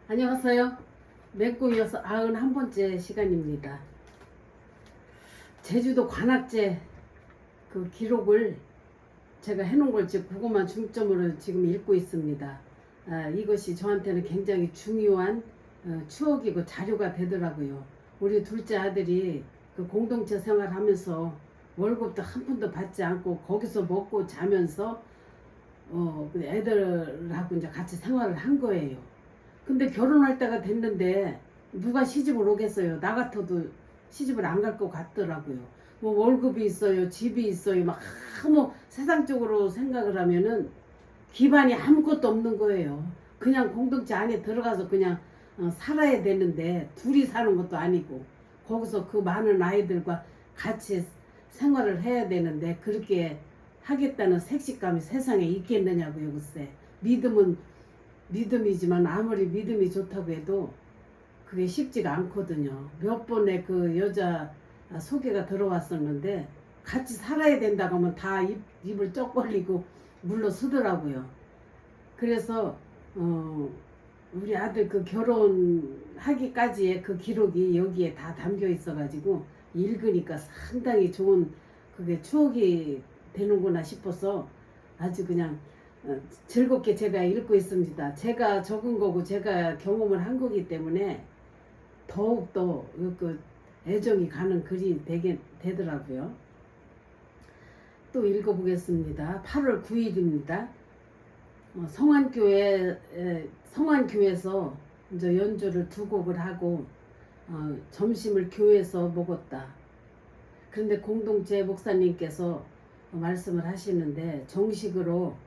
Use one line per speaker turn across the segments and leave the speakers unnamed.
안녕하세요. 맺고 이어서 91번째 시간입니다. 제주도 관악제 그 기록을 제가 해놓은 걸 지금 그것만 중점으로 지금 읽고 있습니다. 이것이 저한테는 굉장히 중요한 추억이고 자료가 되더라고요. 우리 둘째 아들이 그 공동체 생활하면서 월급도 한 푼도 받지 않고 거기서 먹고 자면서 애들하고 이제 같이 생활을 한 거예요. 근데 결혼할 때가 됐는데 누가 시집을 오겠어요. 나 같아도 시집을 안 갈 것 같더라고요. 뭐 월급이 있어요, 집이 있어요. 막 아무 세상적으로 생각을 하면은 기반이 아무것도 없는 거예요. 그냥 공동체 안에 들어가서 그냥 살아야 되는데 둘이 사는 것도 아니고 거기서 그 많은 아이들과 같이 생활을 해야 되는데 그렇게 하겠다는 색식감이 세상에 있겠느냐고요. 글쎄 믿음은 믿음이지만 아무리 믿음이 좋다고 해도 그게 쉽지가 않거든요. 몇 번의 그 여자 소개가 들어왔었는데 같이 살아야 된다고 하면 다 입을 쩍 벌리고 물러서더라고요. 그래서 우리 아들 그 결혼하기까지의 그 기록이 여기에 다 담겨 있어가지고 읽으니까 상당히 좋은 그게 추억이 되는구나 싶어서 아주 그냥 즐겁게 제가 읽고 있습니다. 제가 적은 거고 제가 경험을 한 거기 때문에 더욱더 그 애정이 가는 글이 되더라고요. 또 읽어보겠습니다. 8월 9일입니다. 성안교회에서 이제 연주를 두 곡을 하고 점심을 교회에서 먹었다. 그런데 공동체 목사님께서 말씀을 하시는데 정식으로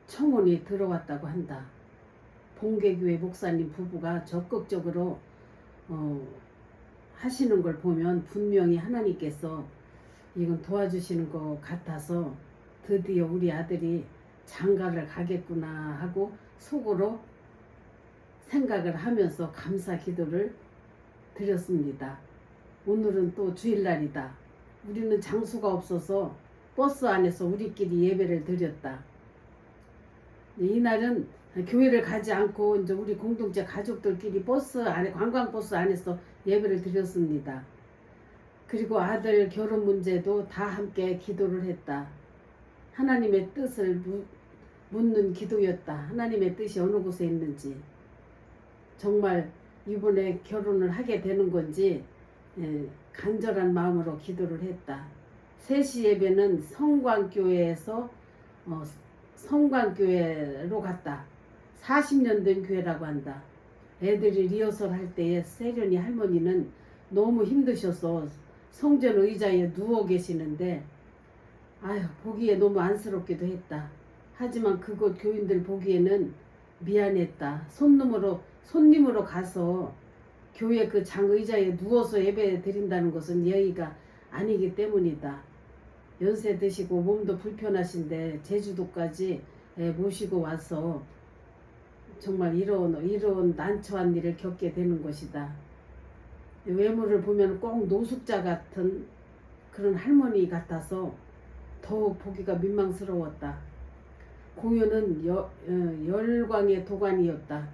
청혼이 들어왔다고 한다. 봉계교회 목사님 부부가 적극적으로 하시는 걸 보면 분명히 하나님께서 이건 도와주시는 것 같아서 드디어 우리 아들이 장가를 가겠구나 하고 속으로 생각을 하면서 감사 기도를 드렸습니다. 오늘은 또 주일날이다. 우리는 장소가 없어서 버스 안에서 우리끼리 예배를 드렸다. 이날은 교회를 가지 않고 이제 우리 공동체 가족들끼리 버스 안에 관광버스 안에서 예배를 드렸습니다. 그리고 아들 결혼 문제도 다 함께 기도를 했다. 하나님의 뜻을 묻는 기도였다. 하나님의 뜻이 어느 곳에 있는지 정말 이번에 결혼을 하게 되는 건지 간절한 마음으로 기도를 했다. 3시 예배는 성광교회로 갔다. 40년 된 교회라고 한다. 애들이 리허설 할 때에 세련이 할머니는 너무 힘드셔서 성전 의자에 누워 계시는데 보기에 너무 안쓰럽기도 했다. 하지만 그곳 교인들 보기에는 미안했다. 손님으로 가서 교회 그 장의자에 누워서 예배 드린다는 것은 예의가 아니기 때문이다. 연세 드시고 몸도 불편하신데 제주도까지 모시고 와서 정말 이런 난처한 일을 겪게 되는 것이다. 외모를 보면 꼭 노숙자 같은 그런 할머니 같아서 더욱 보기가 민망스러웠다. 공연은 열광의 도가니였다.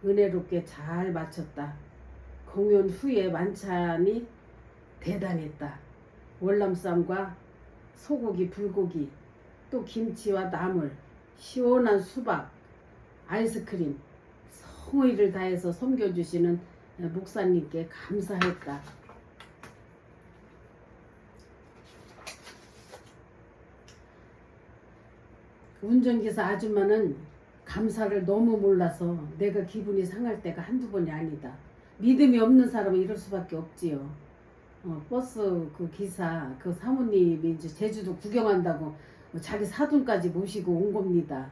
은혜롭게 잘 마쳤다. 공연 후에 만찬이 대단했다. 월남쌈과 소고기, 불고기, 또 김치와 나물, 시원한 수박, 아이스크림, 성의를 다해서 섬겨주시는 목사님께 감사했다. 운전기사 아줌마는 감사를 너무 몰라서 내가 기분이 상할 때가 한두 번이 아니다. 믿음이 없는 사람은 이럴 수밖에 없지요. 버스 그 기사 그 사모님이 이제 제주도 구경한다고 자기 사돈까지 모시고 온 겁니다.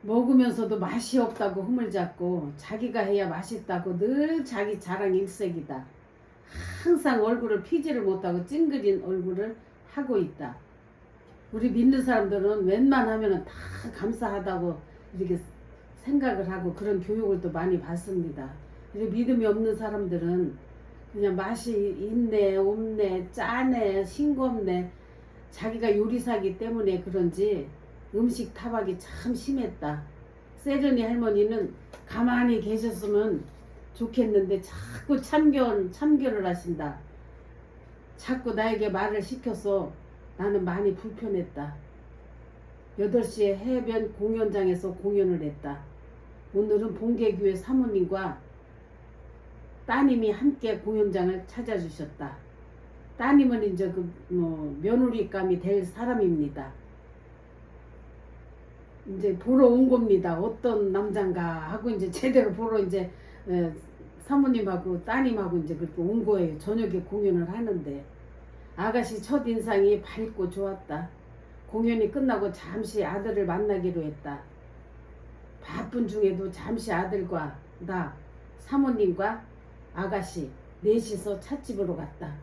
먹으면서도 맛이 없다고 hum을 잡고 자기가 해야 맛있다고 늘 자기 자랑 일색이다. 항상 얼굴을 피지를 못하고 찡그린 얼굴을 하고 있다. 우리 믿는 사람들은 웬만하면 다 감사하다고 이렇게 생각을 하고 그런 교육을 또 많이 받습니다. 믿음이 없는 사람들은 그냥 맛이 있네, 없네, 짜네, 싱겁네 자기가 요리사기 때문에 그런지 음식 타박이 참 심했다. 세련이 할머니는 가만히 계셨으면 좋겠는데 자꾸 참견을 하신다. 자꾸 나에게 말을 시켜서 나는 많이 불편했다. 8시에 해변 공연장에서 공연을 했다. 오늘은 봉계교회 사모님과 따님이 함께 공연장을 찾아주셨다. 따님은 이제 며느리감이 될 사람입니다. 이제 보러 온 겁니다. 어떤 남잔가 하고 이제 제대로 보러 이제 사모님하고 따님하고 이제 그렇게 온 거예요. 저녁에 공연을 하는데 아가씨 첫 인상이 밝고 좋았다. 공연이 끝나고 잠시 아들을 만나기로 했다. 바쁜 중에도 잠시 아들과 나, 사모님과 아가씨 넷이서 찻집으로 갔다.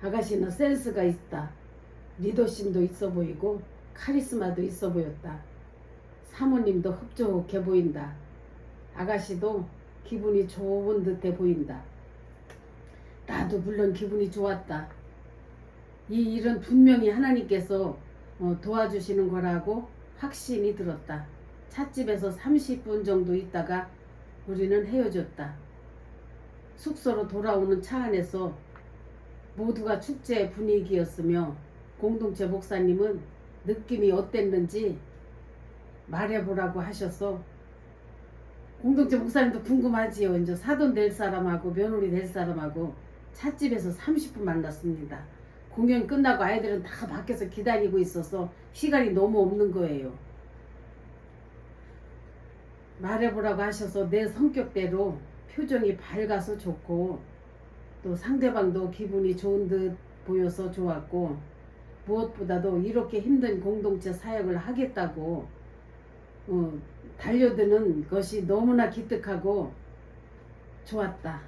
아가씨는 센스가 있다. 리더십도 있어 보이고 카리스마도 있어 보였다. 사모님도 흡족해 보인다. 아가씨도 기분이 좋은 듯해 보인다. 나도 물론 기분이 좋았다. 이 일은 분명히 하나님께서 도와주시는 거라고 확신이 들었다. 찻집에서 30분 정도 있다가 우리는 헤어졌다. 숙소로 돌아오는 차 안에서 모두가 축제 분위기였으며 공동체 목사님은 느낌이 어땠는지 말해보라고 하셔서 공동체 목사님도 궁금하지요. 이제 사돈 될 사람하고 며느리 될 사람하고 찻집에서 30분 만났습니다. 공연 끝나고 아이들은 다 밖에서 기다리고 있어서 시간이 너무 없는 거예요. 말해보라고 하셔서 내 성격대로 표정이 밝아서 좋고 또 상대방도 기분이 좋은 듯 보여서 좋았고 무엇보다도 이렇게 힘든 공동체 사역을 하겠다고 달려드는 것이 너무나 기특하고 좋았다.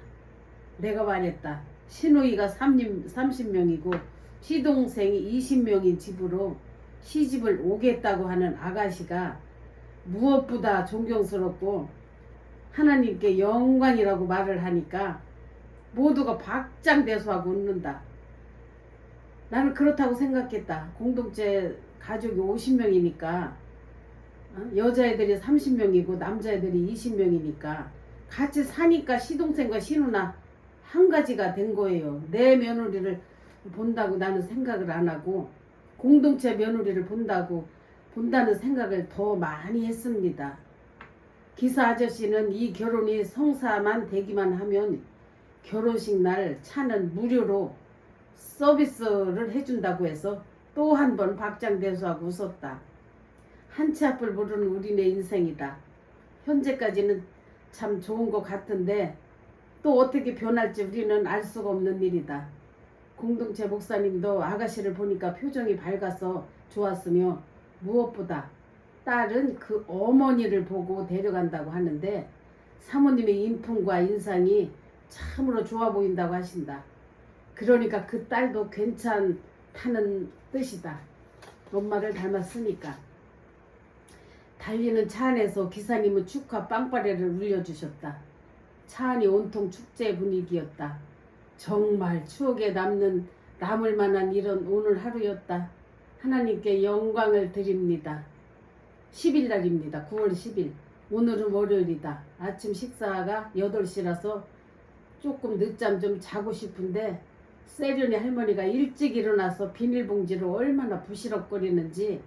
내가 말했다. 시누이가 30명이고 시동생이 20명인 집으로 시집을 오겠다고 하는 아가씨가 무엇보다 존경스럽고 하나님께 영광이라고 말을 하니까 모두가 박장대소하고 웃는다. 나는 그렇다고 생각했다. 공동체 가족이 50명이니까 여자애들이 30명이고 남자애들이 20명이니까 같이 사니까 시동생과 시누나 한 가지가 된 거예요. 내 며느리를 본다고 나는 생각을 안 하고 공동체 며느리를 본다는 생각을 더 많이 했습니다. 기사 아저씨는 이 결혼이 성사만 되기만 하면 결혼식 날 차는 무료로 서비스를 해준다고 해서 또 한 번 박장대소하고 웃었다. 한치 앞을 모르는 우리네 인생이다. 현재까지는 참 좋은 것 같은데 또 어떻게 변할지 우리는 알 수가 없는 일이다. 공동체 목사님도 아가씨를 보니까 표정이 밝아서 좋았으며 무엇보다 딸은 그 어머니를 보고 데려간다고 하는데 사모님의 인품과 인상이 참으로 좋아 보인다고 하신다. 그러니까 그 딸도 괜찮다는 뜻이다. 엄마를 닮았으니까. 달리는 차 안에서 기사님은 축하 빵빠레를 울려주셨다. 차 안이 온통 축제 분위기였다. 정말 추억에 남을 만한 이런 오늘 하루였다. 하나님께 영광을 드립니다. 10일 날입니다. 9월 10일. 오늘은 월요일이다. 아침 식사가 8시라서 조금 늦잠 좀 자고 싶은데 세련이 할머니가 일찍 일어나서 비닐봉지를 얼마나 부시럭거리는지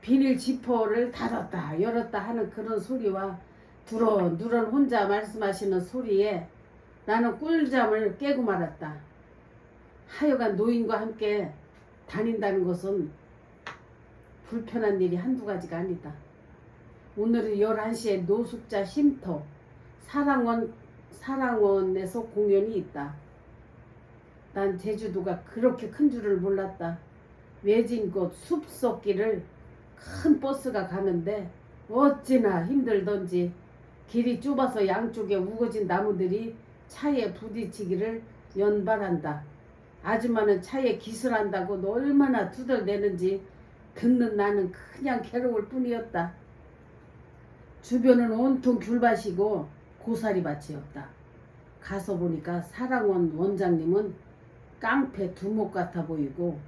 비닐 지퍼를 닫았다 열었다 하는 그런 소리와 두런두런 혼자 말씀하시는 소리에 나는 꿀잠을 깨고 말았다. 하여간 노인과 함께 다닌다는 것은 불편한 일이 한두 가지가 아니다. 오늘은 11시에 노숙자 쉼터 사랑원에서 공연이 있다. 난 제주도가 그렇게 큰 줄을 몰랐다. 외진 곳 숲속길을 큰 버스가 가는데 어찌나 힘들던지 길이 좁아서 양쪽에 우거진 나무들이 차에 부딪히기를 연발한다. 아줌마는 차에 기술한다고 얼마나 투덜대는지 듣는 나는 그냥 괴로울 뿐이었다. 주변은 온통 귤밭이고 고사리밭이었다. 가서 보니까 사랑원 원장님은 깡패 두목 같아 보이고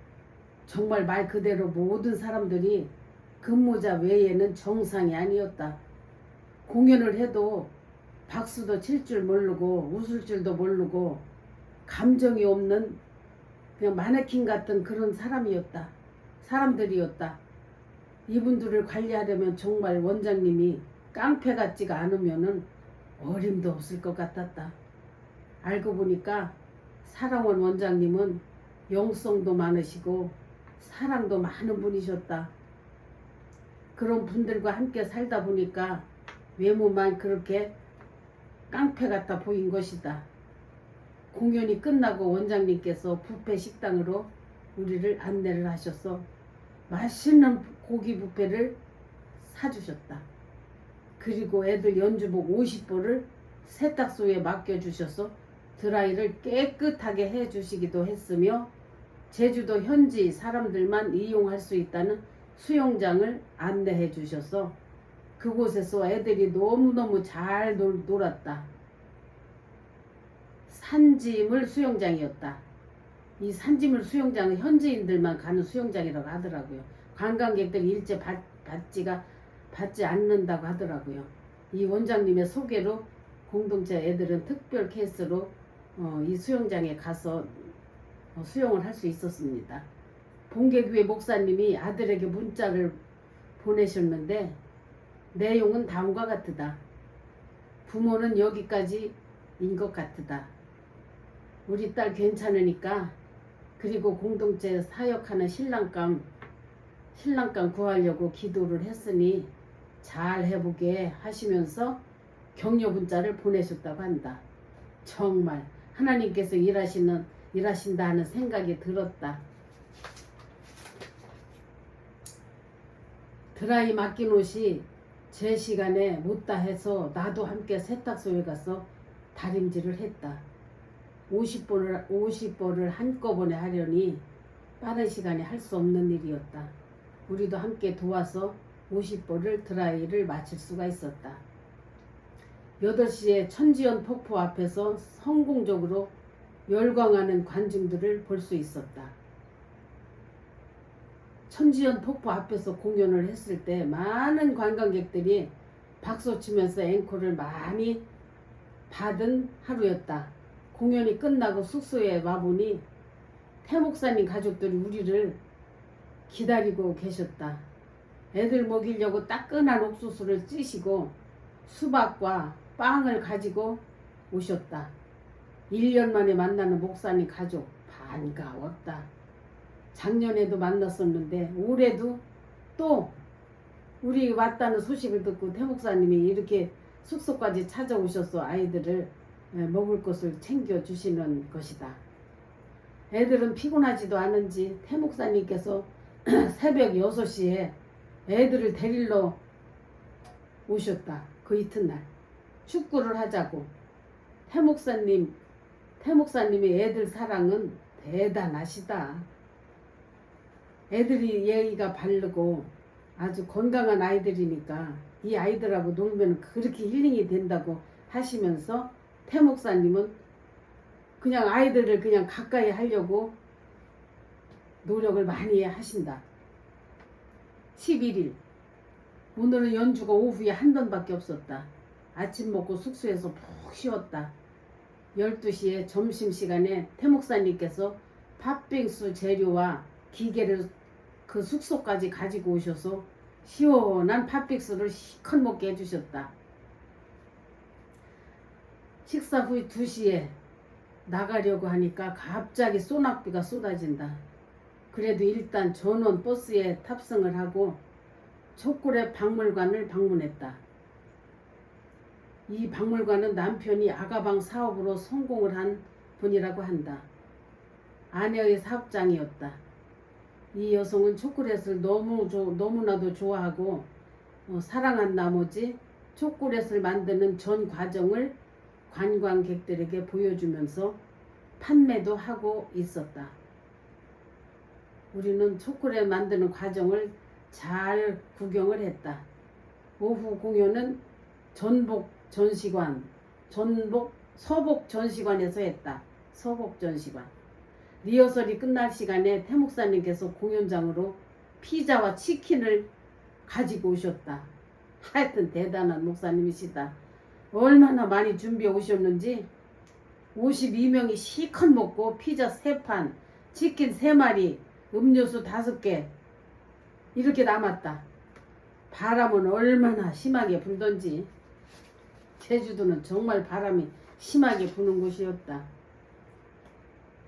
정말 말 그대로 모든 사람들이 근무자 외에는 정상이 아니었다. 공연을 해도 박수도 칠 줄 모르고 웃을 줄도 모르고 감정이 없는 그냥 마네킹 같은 그런 사람들이었다. 이분들을 관리하려면 정말 원장님이 깡패 같지가 않으면은 어림도 없을 것 같았다. 알고 보니까 사랑원 원장님은 영성도 많으시고 사랑도 많은 분이셨다. 그런 분들과 함께 살다 보니까 외모만 그렇게 깡패 같아 보인 것이다. 공연이 끝나고 원장님께서 뷔페 식당으로 우리를 안내를 하셔서 맛있는 고기 뷔페를 사주셨다. 그리고 애들 연주복 50벌을 세탁소에 맡겨주셔서 드라이를 깨끗하게 해주시기도 했으며 제주도 현지 사람들만 이용할 수 있다는 수영장을 안내해 주셔서 그곳에서 애들이 너무너무 잘 놀았다. 산지물 수영장이었다. 이 산지물 수영장은 현지인들만 가는 수영장이라고 하더라고요. 관광객들이 일제 받지 않는다고 하더라고요. 이 원장님의 소개로 공동체 애들은 특별 케이스로 이 수영장에 가서 수영을 할 수 있었습니다. 봉계교회 목사님이 아들에게 문자를 보내셨는데 내용은 다음과 같으다. 부모는 여기까지인 것 같으다. 우리 딸 괜찮으니까 그리고 공동체 사역하는 신랑감 구하려고 기도를 했으니 잘 해보게 하시면서 격려 문자를 보내셨다고 한다. 정말 하나님께서 일하신다 하는 생각이 들었다. 드라이 맡긴 옷이 제 시간에 못다 해서 나도 함께 세탁소에 가서 다림질을 했다. 50벌을 한꺼번에 하려니 빠른 시간에 할 수 없는 일이었다. 우리도 함께 도와서 50벌을 드라이를 마칠 수가 있었다. 8시에 천지연 폭포 앞에서 성공적으로 열광하는 관중들을 볼 수 있었다. 천지연 폭포 앞에서 공연을 했을 때 많은 관광객들이 박수치면서 앵콜을 많이 받은 하루였다. 공연이 끝나고 숙소에 와보니 태목사님 가족들이 우리를 기다리고 계셨다. 애들 먹이려고 따끈한 옥수수를 찌시고 수박과 빵을 가지고 오셨다. 1년 만에 만나는 목사님 가족 반가웠다. 작년에도 만났었는데 올해도 또 우리 왔다는 소식을 듣고 태목사님이 이렇게 숙소까지 찾아오셔서 아이들을 먹을 것을 챙겨주시는 것이다. 애들은 피곤하지도 않은지 태목사님께서 새벽 6시에 애들을 데리러 오셨다. 그 이튿날 축구를 하자고. 태목사님의 애들 사랑은 대단하시다. 애들이 예의가 바르고 아주 건강한 아이들이니까 이 아이들하고 놀면 그렇게 힐링이 된다고 하시면서 태목사님은 그냥 아이들을 그냥 가까이 하려고 노력을 많이 하신다. 11일 오늘은 연주가 오후에 한 번밖에 없었다. 아침 먹고 숙소에서 푹 쉬었다. 12시에 점심시간에 태목사님께서 팥빙수 재료와 기계를 그 숙소까지 가지고 오셔서 시원한 팥빙수를 시컷 먹게 해주셨다. 식사 후 2시에 나가려고 하니까 갑자기 소낙비가 쏟아진다. 그래도 일단 전원 버스에 탑승을 하고 초콜릿 박물관을 방문했다. 이 박물관은 남편이 아가방 사업으로 성공을 한 분이라고 한다. 아내의 사업장이었다. 이 여성은 초콜릿을 너무나도 좋아하고 사랑한 나머지 초콜릿을 만드는 전 과정을 관광객들에게 보여주면서 판매도 하고 있었다. 우리는 초콜릿 만드는 과정을 잘 구경을 했다. 오후 공연은 서복 전시관에서 했다. 서복 전시관. 리허설이 끝날 시간에 태목사님께서 공연장으로 피자와 치킨을 가지고 오셨다. 하여튼 대단한 목사님이시다. 얼마나 많이 준비해 오셨는지 52명이 시컷 먹고 피자 3판, 치킨 3마리, 음료수 5개 이렇게 남았다. 바람은 얼마나 심하게 불던지. 제주도는 정말 바람이 심하게 부는 곳이었다.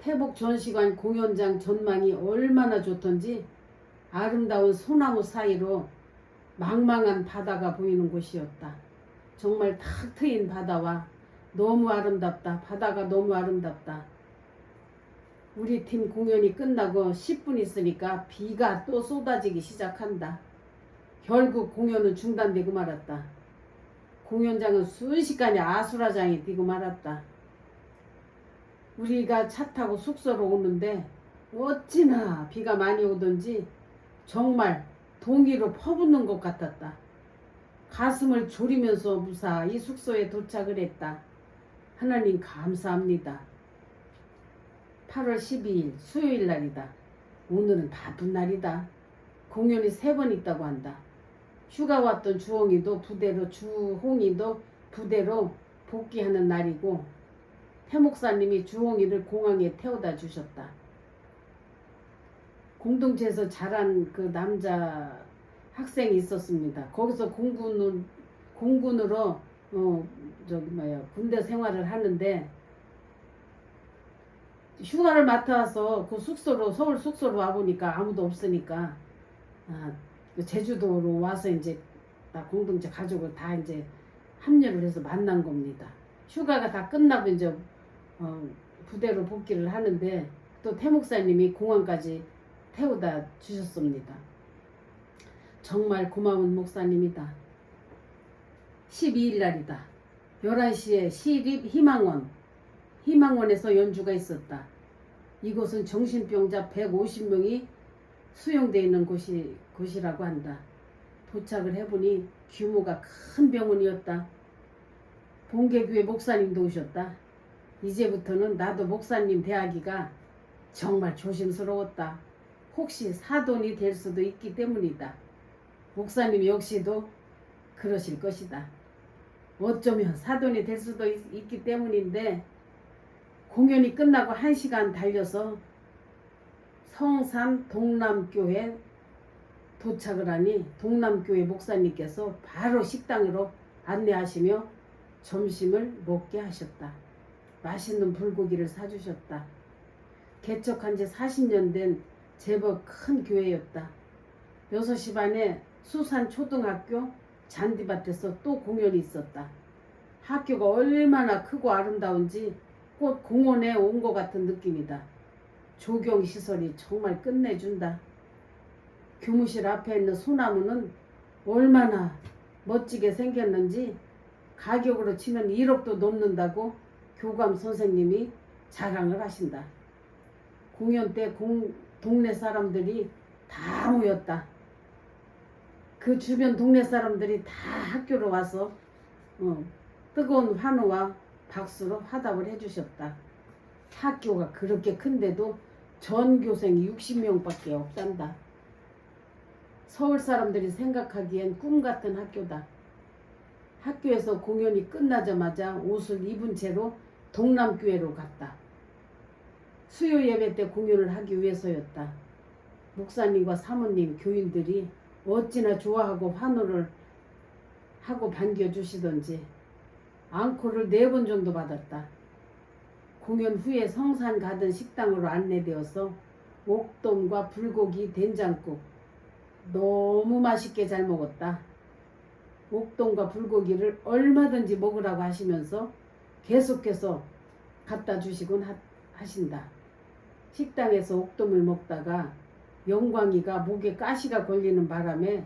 태복 전시관 공연장 전망이 얼마나 좋던지 아름다운 소나무 사이로 망망한 바다가 보이는 곳이었다. 정말 탁 트인 바다와 너무 아름답다. 바다가 너무 아름답다. 우리 팀 공연이 끝나고 10분 있으니까 비가 또 쏟아지기 시작한다. 결국 공연은 중단되고 말았다. 공연장은 순식간에 아수라장이 되고 말았다. 우리가 차 타고 숙소로 오는데 어찌나 비가 많이 오던지 정말 동기로 퍼붓는 것 같았다. 가슴을 졸이면서 무사히 숙소에 도착을 했다. 하나님 감사합니다. 8월 12일 수요일 날이다. 오늘은 바쁜 날이다. 공연이 3번 있다고 한다. 휴가 왔던 주홍이도 부대로 복귀하는 날이고 태 목사님이 주홍이를 공항에 태워다 주셨다. 공동체에서 자란 그 남자 학생이 있었습니다. 거기서 공군으로 군대 생활을 하는데 휴가를 맡아서 그 숙소로 서울 숙소로 와 보니까 아무도 없으니까 제주도로 와서 이제 공동체 가족을 다 이제 합류를 해서 만난 겁니다. 휴가가 다 끝나고 이제 부대로 복귀를 하는데 또 태 목사님이 공항까지 태워다 주셨습니다. 정말 고마운 목사님이다. 12일 날이다. 11시에 시립 희망원에서 연주가 있었다. 이곳은 정신병자 150명이 수용되어 있는 곳이라고 한다. 도착을 해보니 규모가 큰 병원이었다. 본계교회 목사님도 오셨다. 이제부터는 나도 목사님 대하기가 정말 조심스러웠다. 혹시 사돈이 될 수도 있기 때문이다. 목사님 역시도 그러실 것이다. 어쩌면 사돈이 될 수도 있기 때문인데 공연이 끝나고 1시간 달려서 성산 동남교회 도착을 하니 동남교회 목사님께서 바로 식당으로 안내하시며 점심을 먹게 하셨다. 맛있는 불고기를 사주셨다. 개척한 지 40년 된 제법 큰 교회였다. 6시 반에 수산초등학교 잔디밭에서 또 공연이 있었다. 학교가 얼마나 크고 아름다운지 꽃 공원에 온 것 같은 느낌이다. 조경시설이 정말 끝내준다. 교무실 앞에 있는 소나무는 얼마나 멋지게 생겼는지 가격으로 치면 1억도 넘는다고 교감 선생님이 자랑을 하신다. 공연 때 동네 사람들이 다 모였다. 그 주변 동네 사람들이 다 학교로 와서 뜨거운 환호와 박수로 화답을 해주셨다. 학교가 그렇게 큰데도 전교생이 60명밖에 없단다. 서울 사람들이 생각하기엔 꿈같은 학교다. 학교에서 공연이 끝나자마자 옷을 입은 채로 동남교회로 갔다. 수요 예배 때 공연을 하기 위해서였다. 목사님과 사모님, 교인들이 어찌나 좋아하고 환호를 하고 반겨주시던지 앙코를 4번 정도 받았다. 공연 후에 성산 가든 식당으로 안내되어서 옥돔과 불고기 된장국 너무 맛있게 잘 먹었다. 옥돔과 불고기를 얼마든지 먹으라고 하시면서 계속해서 갖다 주시곤 하신다. 식당에서 옥돔을 먹다가 영광이가 목에 가시가 걸리는 바람에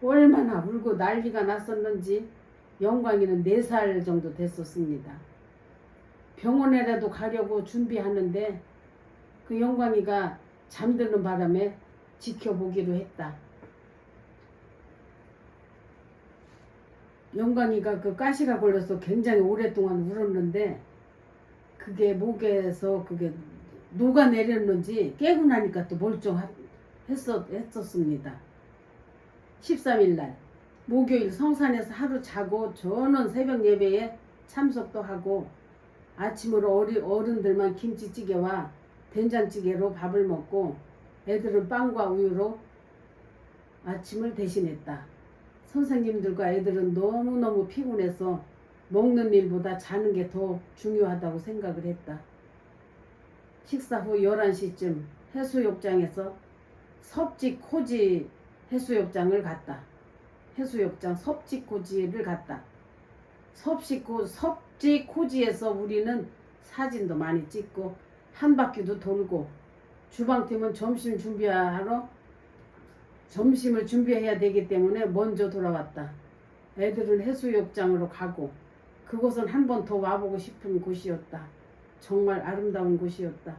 얼마나 울고 난리가 났었는지 영광이는 4살 정도 됐었습니다. 병원에라도 가려고 준비하는데 그 영광이가 잠드는 바람에 지켜보기로 했다. 영광이가 그 가시가 걸려서 굉장히 오랫동안 울었는데 그게 목에서 그게 녹아내렸는지 깨고 나니까 또 멀쩡했었습니다. 13일 날 목요일 성산에서 하루 자고 저는 새벽 예배에 참석도 하고 아침으로 어른들만 김치찌개와 된장찌개로 밥을 먹고 애들은 빵과 우유로 아침을 대신했다. 선생님들과 애들은 너무너무 피곤해서 먹는 일보다 자는 게 더 중요하다고 생각을 했다. 식사 후 11시쯤 해수욕장에서 섭지코지 해수욕장을 갔다. 해수욕장 섭지코지를 갔다. 섭지코지에서 우리는 사진도 많이 찍고 한 바퀴도 돌고 주방팀은 점심을 준비해야 되기 때문에 먼저 돌아왔다. 애들은 해수욕장으로 가고 그곳은 한 번 더 와보고 싶은 곳이었다. 정말 아름다운 곳이었다.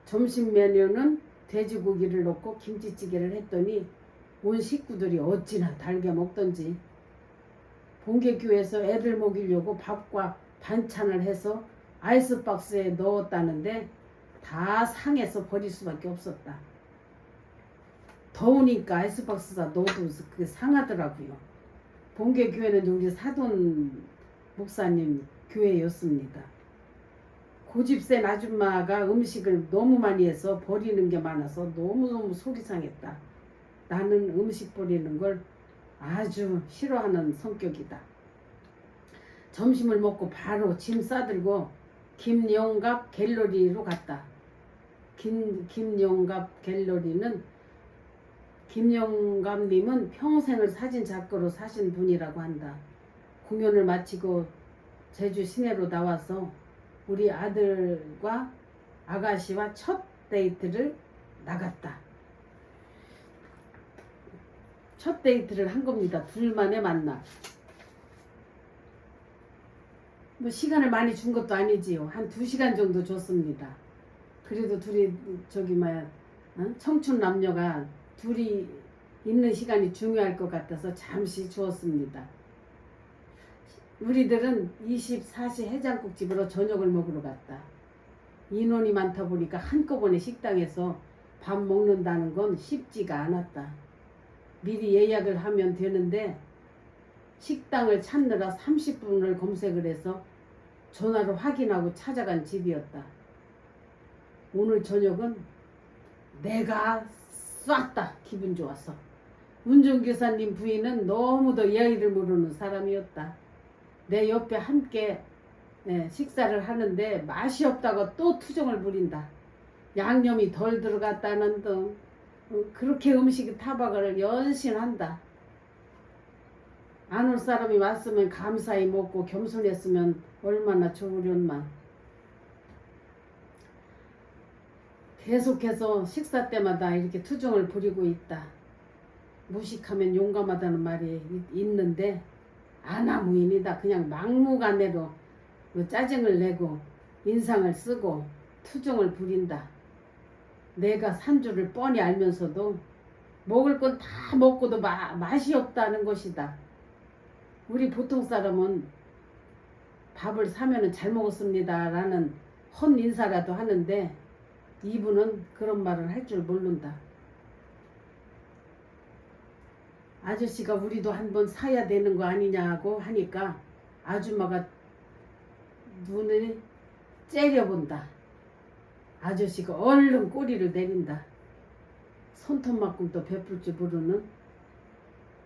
점심 메뉴는 돼지고기를 넣고 김치찌개를 했더니 온 식구들이 어찌나 달게 먹던지. 본계교에서 애들 먹이려고 밥과 반찬을 해서 아이스박스에 넣었다는데 다 상해서 버릴 수밖에 없었다. 더우니까 아이스박스에다 넣어도 그게 상하더라고요. 본계교회는 우리 사돈 목사님 교회였습니다. 고집센 아줌마가 음식을 너무 많이 해서 버리는 게 많아서 너무너무 속이 상했다. 나는 음식 버리는 걸 아주 싫어하는 성격이다. 점심을 먹고 바로 짐 싸들고 김영갑 갤러리로 갔다. 김영갑 갤러리는 김영갑님은 평생을 사진 작가로 사신 분이라고 한다. 공연을 마치고 제주 시내로 나와서 우리 아들과 아가씨와 첫 데이트를 나갔다. 첫 데이트를 한 겁니다. 둘만의 만남. 뭐 시간을 많이 준 것도 아니지요. 한 2시간 정도 줬습니다. 그래도 둘이 청춘 남녀가 둘이 있는 시간이 중요할 것 같아서 잠시 주었습니다. 우리들은 24시 해장국집으로 저녁을 먹으러 갔다. 인원이 많다 보니까 한꺼번에 식당에서 밥 먹는다는 건 쉽지가 않았다. 미리 예약을 하면 되는데 식당을 찾느라 30분을 검색을 해서 전화로 확인하고 찾아간 집이었다. 오늘 저녁은 내가 쐈다. 기분 좋았어. 운전기사님 부인은 너무도 예의를 모르는 사람이었다. 내 옆에 함께 식사를 하는데 맛이 없다고 또 투정을 부린다. 양념이 덜 들어갔다는 등 그렇게 음식 타박을 연신한다. 안 올 사람이 왔으면 감사히 먹고 겸손했으면 얼마나 좋으련만. 계속해서 식사 때마다 이렇게 투정을 부리고 있다. 무식하면 용감하다는 말이 있는데 아나무인이다. 그냥 막무가내로 짜증을 내고 인상을 쓰고 투정을 부린다. 내가 산 줄을 뻔히 알면서도 먹을 건 다 먹고도 맛이 없다는 것이다. 우리 보통 사람은 밥을 사면은 잘 먹었습니다 라는 헛 인사라도 하는데 이분은 그런 말을 할 줄 모른다. 아저씨가 우리도 한번 사야 되는 거 아니냐고 하니까 아줌마가 눈을 째려본다. 아저씨가 얼른 꼬리를 내린다. 손톱만큼도 베풀 줄 모르는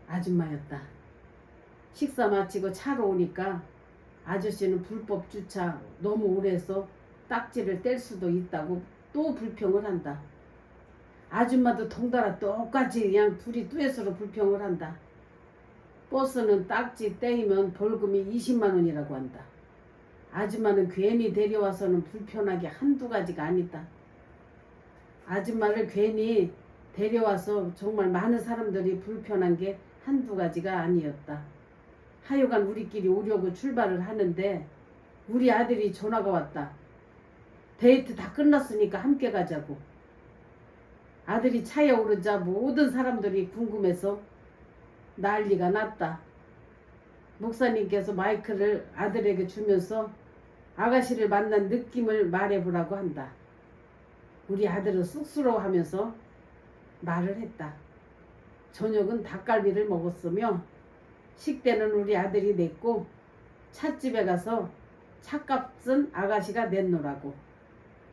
아줌마였다. 식사 마치고 차로 오니까 아저씨는 불법 주차 너무 오래 해서 딱지를 뗄 수도 있다고 또 불평을 한다. 아줌마도 덩달아 똑같이 그냥 둘이 듀엣으로 불평을 한다. 버스는 딱지 떼이면 벌금이 20만 원이라고 한다. 아줌마는 괜히 데려와서는 불편하게 한두 가지가 아니다. 아줌마를 괜히 데려와서 정말 많은 사람들이 불편한 게 한두 가지가 아니었다. 하여간 우리끼리 오려고 출발을 하는데 우리 아들이 전화가 왔다. 데이트 다 끝났으니까 함께 가자고. 아들이 차에 오르자 모든 사람들이 궁금해서 난리가 났다. 목사님께서 마이크를 아들에게 주면서 아가씨를 만난 느낌을 말해보라고 한다. 우리 아들은 쑥스러워하면서 말을 했다. 저녁은 닭갈비를 먹었으며 식대는 우리 아들이 냈고 찻집에 가서 찻값은 아가씨가 냈노라고.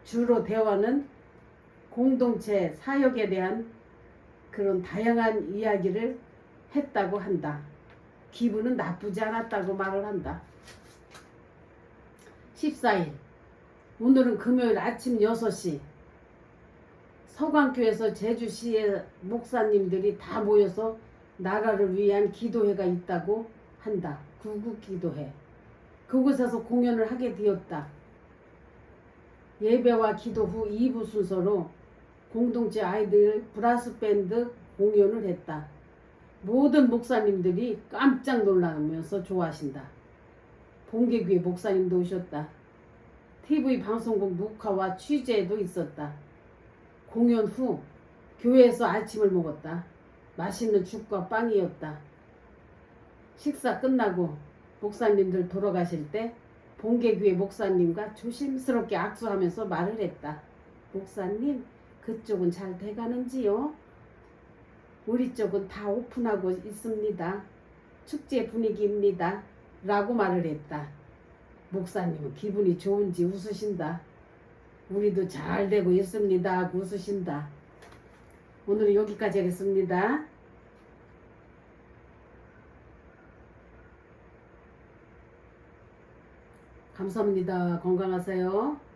주로 대화는 공동체 사역에 대한 그런 다양한 이야기를 했다고 한다. 기분은 나쁘지 않았다고 말을 한다. 14일 오늘은 금요일 아침 6시 서광교에서 제주시의 목사님들이 다 모여서 나라를 위한 기도회가 있다고 한다. 구국기도회. 그곳에서 공연을 하게 되었다. 예배와 기도 후 2부 순서로 공동체 아이들 브라스 밴드 공연을 했다. 모든 목사님들이 깜짝 놀라면서 좋아하신다. 봉계교회 목사님도 오셨다. TV 방송국 녹화와 취재도 있었다. 공연 후 교회에서 아침을 먹었다. 맛있는 죽과 빵이었다. 식사 끝나고 목사님들 돌아가실 때 봉계교회 목사님과 조심스럽게 악수하면서 말을 했다. 목사님, 그쪽은 잘 돼가는지요? 우리 쪽은 다 오픈하고 있습니다. 축제 분위기입니다. 라고 말을 했다. 목사님은 기분이 좋은지 웃으신다. 우리도 잘 되고 있습니다 하고 웃으신다. 오늘은 여기까지 하겠습니다. 감사합니다. 건강하세요.